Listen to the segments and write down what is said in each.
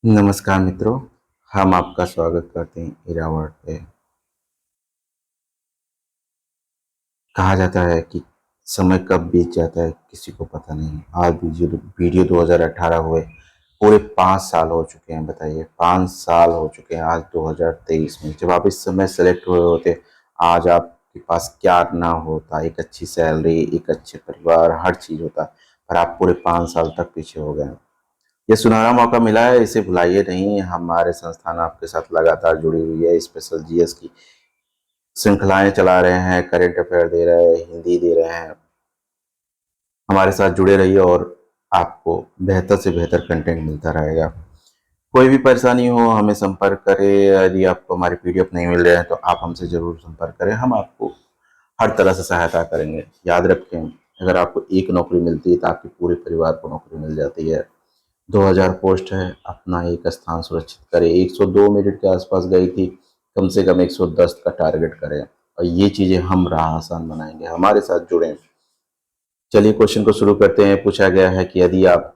नमस्कार मित्रों, हम आपका स्वागत करते हैं इरावट पे। कहा जाता है कि समय कब बीत जाता है किसी को पता नहीं। आज वीडियो 2018 हुए पूरे 5 साल हो चुके हैं। बताइए, 5 साल हो चुके हैं आज 2023 में। जब आप इस समय सेलेक्ट हुए होते, आज आपके पास क्या ना होता, एक अच्छी सैलरी, एक अच्छे परिवार, हर चीज होता, पर आप पूरे 5 साल तक पीछे हो गए। ये सुनहरा मौका मिला है, इसे भुलाइए नहीं। हमारे संस्थान आपके साथ लगातार जुड़ी हुई है। स्पेशल जीएस की श्रृंखलाएं चला रहे हैं, करेंट अफेयर दे रहे हैं, हिंदी दे रहे हैं। हमारे साथ जुड़े रहिए और आपको बेहतर से बेहतर कंटेंट मिलता रहेगा। कोई भी परेशानी हो हमें संपर्क करें। यदि आपको हमारे पीडीएफ नहीं मिल रहे हैं तो आप हमसे जरूर संपर्क करें, हम आपको हर तरह से सहायता करेंगे। याद रखें, अगर आपको एक नौकरी मिलती है तो आपके पूरे परिवार को नौकरी मिल जाती है। 2000 पोस्ट है, अपना एक स्थान सुरक्षित करें। 102 मिनट के आसपास गई थी, कम से कम 110 का टारगेट करें और ये चीजें हम राह आसान बनाएंगे। हमारे साथ जुड़ें। चलिए क्वेश्चन को शुरू करते हैं। पूछा गया है कि यदि आप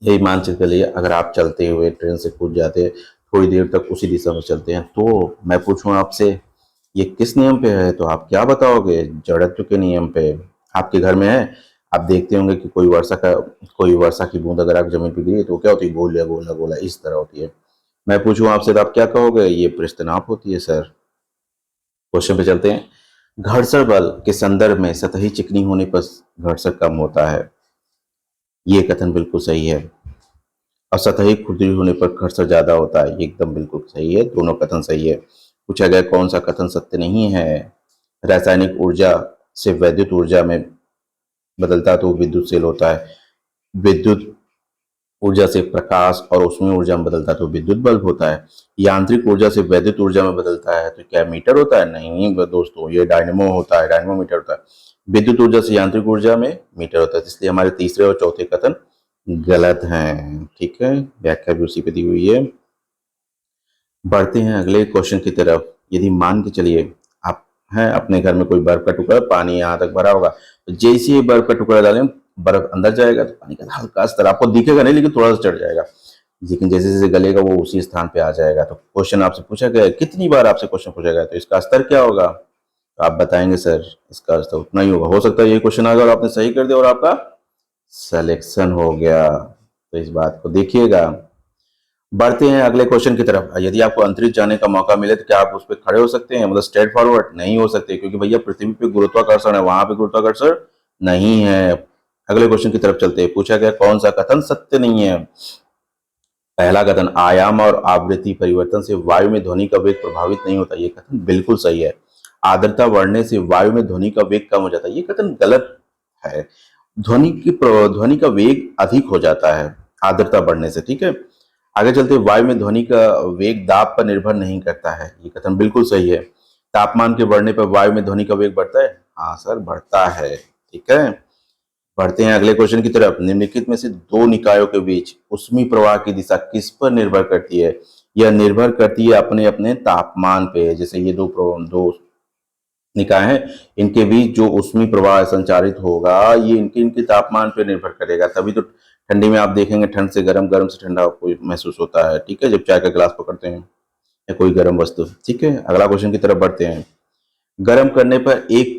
यही मानचित्र के लिए अगर आप चलते हुए ट्रेन से कूद जाते हैं, थोड़ी देर तक उसी दिशा में चलते हैं, तो मैं पूछूं आपसे ये किस नियम पे है, तो आप क्या बताओगे? जड़त्व के नियम पे। आपके घर में है, आप देखते होंगे कि कोई वर्षा की बूंद अगर आप जमीन पर गिरी तो क्या होती है? गोला गोला गोला इस तरह होती है। मैं पूछूं आपसे तो आप क्या कहोगे? ये पृष्ठनाप होती है सर। क्वेश्चन पे चलते हैं। घर्षण बल के संदर्भ में सतही चिकनी होने पर घर्षण कम होता है, ये कथन बिल्कुल सही है। और सतही खुरदरी होने पर घर्षण ज्यादा होता है, ये एकदम बिल्कुल सही है। दोनों कथन सही है। पूछा गया कौन सा कथन सत्य नहीं है? रासायनिक ऊर्जा से वैद्युत ऊर्जा में बदलता तो विद्युतशील होता है। विद्युत ऊर्जा से प्रकाश और ऊष्मीय ऊर्जा में बदलता तो विद्युत बल्ब होता है। यांत्रिक ऊर्जा से वैद्युत ऊर्जा में बदलता है तो क्या मीटर होता है? नहीं दोस्तों, ये डायनेमो होता है, डायनेमोमीटर होता है। विद्युत ऊर्जा से यांत्रिक ऊर्जा में मीटर होता है। इसलिए हमारे तीसरे और चौथे कथन गलत हैं। ठीक है, व्याख्या भी उसी पे दी हुई है। बढ़ते हैं अगले क्वेश्चन की तरफ। यदि मान के चलिए आप हैं अपने घर में, कोई बर्फ का टुकड़ा, पानी यहाँ तक भरा होगा, तो जैसे ही बर्फ का टुकड़ा डालें, बर्फ अंदर जाएगा तो पानी का हल्का स्तर आपको दिखेगा नहीं, लेकिन थोड़ा सा चढ़ जाएगा। लेकिन जैसे जैसे गलेगा वो उसी स्थान पे आ जाएगा। तो क्वेश्चन आपसे पूछा गया है, कितनी बार आपसे क्वेश्चन पूछा गया है, तो इसका स्तर क्या होगा? तो आप बताएंगे सर इसका स्तर उतना ही होगा। हो सकता है ये क्वेश्चन आ गया और आपने सही कर दिया और आपका सिलेक्शन हो गया, तो इस बात को देखिएगा। बढ़ते हैं अगले क्वेश्चन की तरफ। यदि आपको अंतरिक्ष जाने का मौका मिले तो क्या आप उस पर खड़े हो सकते हैं? मतलब स्ट्रेट फॉरवर्ड नहीं हो सकते, क्योंकि भैया पृथ्वी पे गुरुत्वाकर्षण है, वहां पे गुरुत्वाकर्षण नहीं है। अगले क्वेश्चन की तरफ चलते हैं। पूछा गया कौन सा कथन सत्य नहीं है? पहला कथन, आयाम और आवृत्ति परिवर्तन से वायु में ध्वनि का वेग प्रभावित नहीं होता, ये कथन बिल्कुल सही है। आर्द्रता बढ़ने से वायु में ध्वनि का वेग कम हो जाता है, ये कथन गलत है। ध्वनि का वेग अधिक हो जाता है आर्द्रता बढ़ने से। ठीक है, आगे चलते, वायु में ध्वनि का वेग दाब पर निर्भर नहीं करता है, ये कथन बिल्कुल सही है। तापमान के बढ़ने पर वायु में ध्वनि का वेग बढ़ता है? हाँ सर, बढ़ता है। ठीक है, बढ़ते हैं अगले क्वेश्चन की तरफ। निम्नलिखित में से दो निकायों के बीच ऊष्मीय प्रवाह की दिशा किस पर निर्भर करती है? यह निर्भर करती है अपने अपने तापमान पे। जैसे ये दो निकाय हैं, इनके बीच जो ऊष्मीय प्रवाह संचारित होगा ये इनके इनके तापमान पर निर्भर करेगा। तभी तो ठंडी में आप देखेंगे ठंड से गर्म, गर्म से ठंडा आपको महसूस होता है। ठीक है, जब चाय का गिलास पकड़ते हैं या कोई गर्म वस्तु। ठीक है, अगला क्वेश्चन की तरफ बढ़ते हैं। गर्म करने पर एक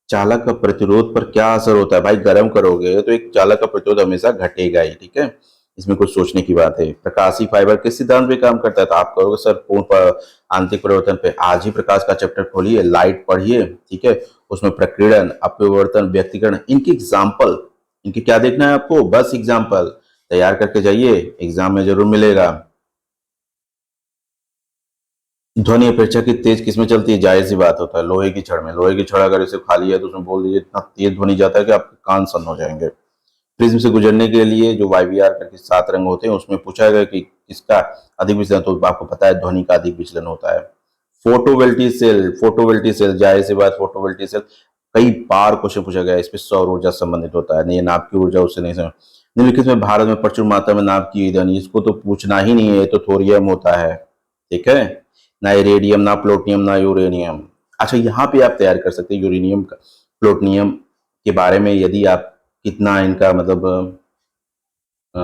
चालक का प्रतिरोध पर क्या असर होता है? भाई गर्म करोगे तो एक चालक का प्रतिरोध हमेशा घटेगा ही। ठीक है, इसमें कुछ सोचने की बात है। प्रकाशीय फाइबर किस सिद्धांत पे काम करता है? तो आप कहोगे सर पूर्ण आंतरिक परिवर्तन पे। आज ही प्रकाश का चैप्टर खोलिए, लाइट पढ़िए। ठीक है, उसमें प्रकीर्णन, अपरिवर्तन, व्यक्तिकरण, इनकी एग्जाम्पल, इनकी क्या देखना है आपको? बस एग्जाम्पल तैयार करके जाइए, एग्जाम में जरूर मिलेगा। ध्वनि अपेक्षाकृत तेज किसमें चलती है? जाहिर सी बात होता है लोहे की छड़ में। लोहे की छड़ अगर इसे खाली है तो उसमें बोल दीजिए इतना तेज ध्वनि जाता है कि आपके कान सन्न हो जाएंगे। प्रिज्म से गुजरने के लिए जो वाईवीआर करके 7 रंग होते हैं उसमें पूछा गया कि किसका अधिक विचलन, तो आपको पता है ध्वनि का अधिक विचलन होता है। फोटोवोल्टिक सेल, फोटोवोल्टिक सेल, जाहिर सी बात फोटोवोल्टिक सेल, कई बार क्वेश्चन पूछा गया है, इस पे सौर ऊर्जा से संबंधित होता है। नहीं, नाभ की ऊर्जा उससे नहीं समझ। निम्नलिखित में भारत में प्रचुर मात्रा में नाभ की ईंधन, इसको तो पूछना ही नहीं है, तो थोरियम होता है। ठीक है, ना रेडियम, ना प्लूटोनियम, ना यूरेनियम। अच्छा, यहाँ पे आप तैयार कर सकते हैं यूरेनियम का, प्लूटोनियम के बारे में। यदि आप कितना इनका मतलब अ,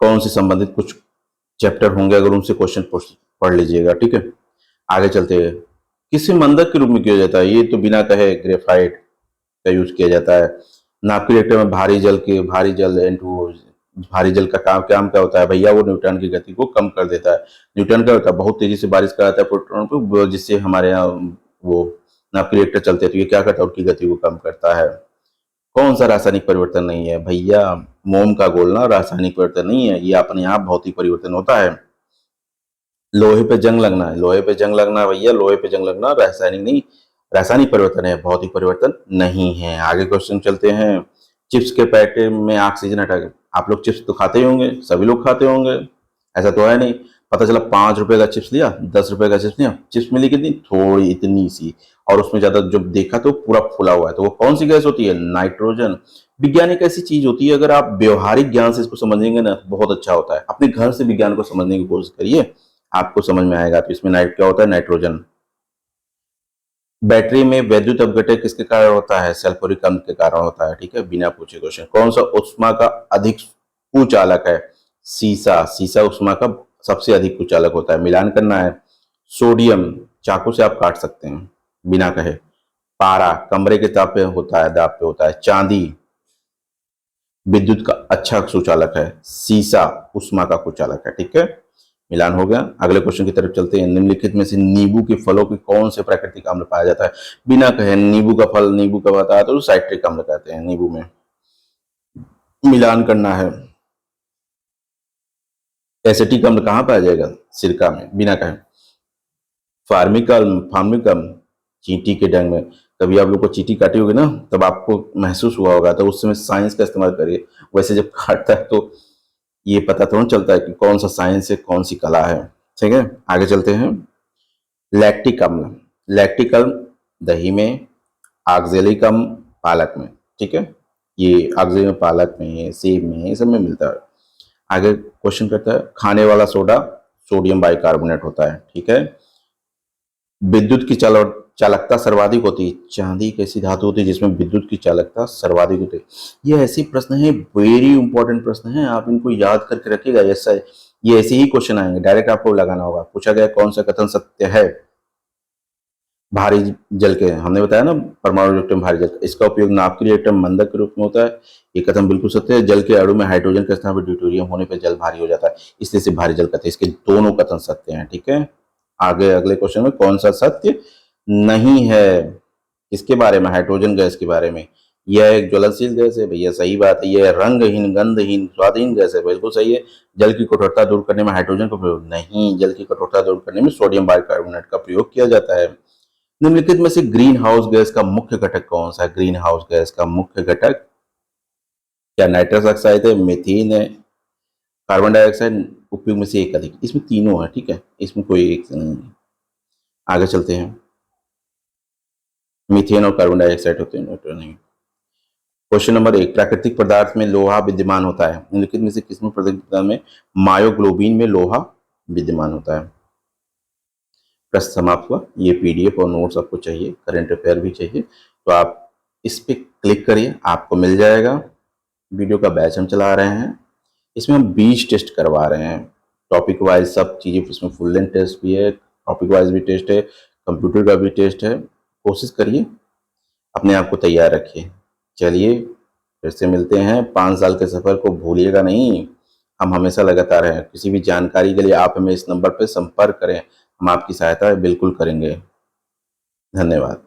कौन से संबंधित कुछ चैप्टर होंगे, अगर उनसे क्वेश्चन पढ़ लीजिएगा, ठीक है। आगे चलते हैं। किसी मंदक के रूप में किया जाता है, ये तो बिना कहे ग्रेफाइट का यूज किया जाता है। नाभिक रिएक्टर में भारी जल इंटू भारी जल का काम क्या होता है भैया, वो न्यूट्रॉन की गति को कम कर देता है। न्यूट्रॉन क्या होता है, बहुत तेजी से बारिश कराता है प्रोटॉन को, जिससे हमारे यहाँ वो नाभिक रिएक्टर चलते हैं, तो ये क्या करता है, उनकी गति को कम करता है। कौन सा रासायनिक परिवर्तन नहीं है भैया, मोम का गोलना रासायनिक परिवर्तन नहीं है, ये अपने आप भौतिक परिवर्तन होता है। लोहे पे जंग लगना है, लोहे पे जंग लगना भैया, लोहे पे जंग लगना रासायनिक नहीं, रासायनिक परिवर्तन है, भौतिक परिवर्तन नहीं है। आगे क्वेश्चन चलते हैं। चिप्स के पैकेट में ऑक्सीजन हटा के, आप लोग चिप्स तो खाते ही होंगे, सभी लोग खाते होंगे, ऐसा तो है नहीं। पता चला 5 रुपए का चिप्स लिया, 10 रुपए का चिप्स लिया, चिप्स मिली कितनी, थोड़ी इतनी सी, और उसमें ज्यादा जब देखा तो पूरा फुला हुआ है, तो वो कौन सी गैस होती है, नाइट्रोजन। विज्ञान एक ऐसी चीज होती है, अगर आप व्यवहारिक ज्ञान से इसको समझेंगे ना, बहुत अच्छा होता है। अपने घर से विज्ञान को समझने की कोशिश करिए, आपको समझ में आएगा। तो इसमें नाइट क्या होता है, नाइट्रोजन। बैटरी में वैद्युत अपघटन किसके कारण होता है, सल्फ्यूरिक अम्ल के कारण होता है, ठीक है, बिना पूछे क्वेश्चन। कौन सा ऊष्मा का अधिक कुचालक है, सीसा। सीसा ऊष्मा का सबसे अधिक कुचालक होता है। मिलान करना है। सोडियम, चाकू से आप काट सकते हैं बिना कहे। पारा, कमरे के ताप पे होता है, दाब पे होता है। चांदी, विद्युत का अच्छा सुचालक है। सीसा ऊष्मा का कुचालक है, ठीक है। मिलान हो गया। अगले क्वेश्चन की तरफ चलते हैं। निम्नलिखित में से नींबू के फलों के कौन से प्राकृतिक अम्ल पाया जाता है, बिना कहे नींबू का फल, नींबू का बताया तो साइट्रिक अम्ल कहते हैं नींबू में। मिलान करना है। एसिटिक अम्ल कहाँ पाया जाएगा, सिरका में, बिना कहे। फार्मिक अम्ल चींटी के डंग में। कभी आप लोग को चींटी काटी होगी ना, तब आपको महसूस हुआ होगा, तो उस समय साइंस का इस्तेमाल करिए। वैसे जब काटता है तो ये पता थोड़ा चलता है कि कौन सा साइंस है, कौन सी कला है, ठीक है। आगे चलते हैं। लैक्टिक अम्ल, लैक्टिक अम्ल दही में, ऑक्जेलिक अम्ल पालक में, ठीक है। ये ऑक्जेलिक में, पालक में, सेब में, ये सब में मिलता है। आगे क्वेश्चन करता है। खाने वाला सोडा सोडियम बाइकार्बोनेट होता है, ठीक है। विद्युत की चालकता सर्वाधिक होती है। चांदी एक ऐसी धातु होती है जिसमें विद्युत की चालकता सर्वाधिक होती है। ये ऐसे प्रश्न है, वेरी इंपॉर्टेंट प्रश्न है, आप इनको याद करके रखिएगा। ऐसा ये ऐसे ही क्वेश्चन आएंगे, डायरेक्ट आपको लगाना होगा। पूछा गया कौन सा कथन सत्य है। भारी जल के, हमने बताया ना, परमाणु रिएक्टर में भारी जल, इसका उपयोग नाभिकीय रिएक्टर मंदक के रूप में होता है। ये कथन बिल्कुल सत्य है। जल के अणु में हाइड्रोजन के स्थान पर ड्यूटेरियम होने पर जल भारी हो जाता है, इसलिए से भारी जल कहते हैं। इसके दोनों कथन सत्य हैं, ठीक है। आगे अगले क्वेश्चन में कौन सा सत्य नहीं है, इसके बारे में, हाइड्रोजन गैस के बारे में। यह एक ज्वलनशील गैस है भैया, सही बात है। यह रंगहीन, गंधहीन, स्वादहीन गैस है, बिल्कुल सही है। जल की कठोरता दूर करने में हाइड्रोजन का प्रयोग नहीं, जल की कठोरता दूर करने में सोडियम बाइकार्बोनेट का प्रयोग किया जाता है। निम्नलिखित में से ग्रीन हाउस गैस का मुख्य घटक कौन सा है। ग्रीन हाउस गैस का मुख्य घटक क्या नाइट्रस ऑक्साइड है, मीथेन है, कार्बन डाइऑक्साइड, उपयोग में से एक अधिक। इसमें तीनों है, ठीक है, इसमें कोई एक नहीं है। आगे चलते हैं। मीथेन और कार्बन डाइऑक्साइड होते हैं, नहीं। Question number 1। प्राकृतिक पदार्थ में लोहा विद्यमान होता है। निम्नलिखित में से किसमें प्राकृतिक पदार्थ में मायोग्लोबिन में लोहा विद्यमान होता है। प्रश्न समाप्त हुआ। ये पीडीएफ और नोट्स आपको चाहिए, करंट अफेयर भी चाहिए, तो आप इस पे क्लिक करिए, आपको मिल जाएगा। वीडियो का बैच हम चला रहे हैं, इसमें हम 20 टेस्ट करवा रहे हैं, टॉपिक वाइज सब चीज़ें। इसमें फुल लेंथ टेस्ट भी है, टॉपिक वाइज भी टेस्ट है, कंप्यूटर का भी टेस्ट है। कोशिश करिए, अपने आप को तैयार रखिए। चलिए फिर से मिलते हैं। 5 साल के सफ़र को भूलिएगा नहीं, हम हमेशा लगातार हैं। किसी भी जानकारी के लिए आप हमें इस नंबर पर संपर्क करें, हम आपकी सहायता बिल्कुल करेंगे। धन्यवाद।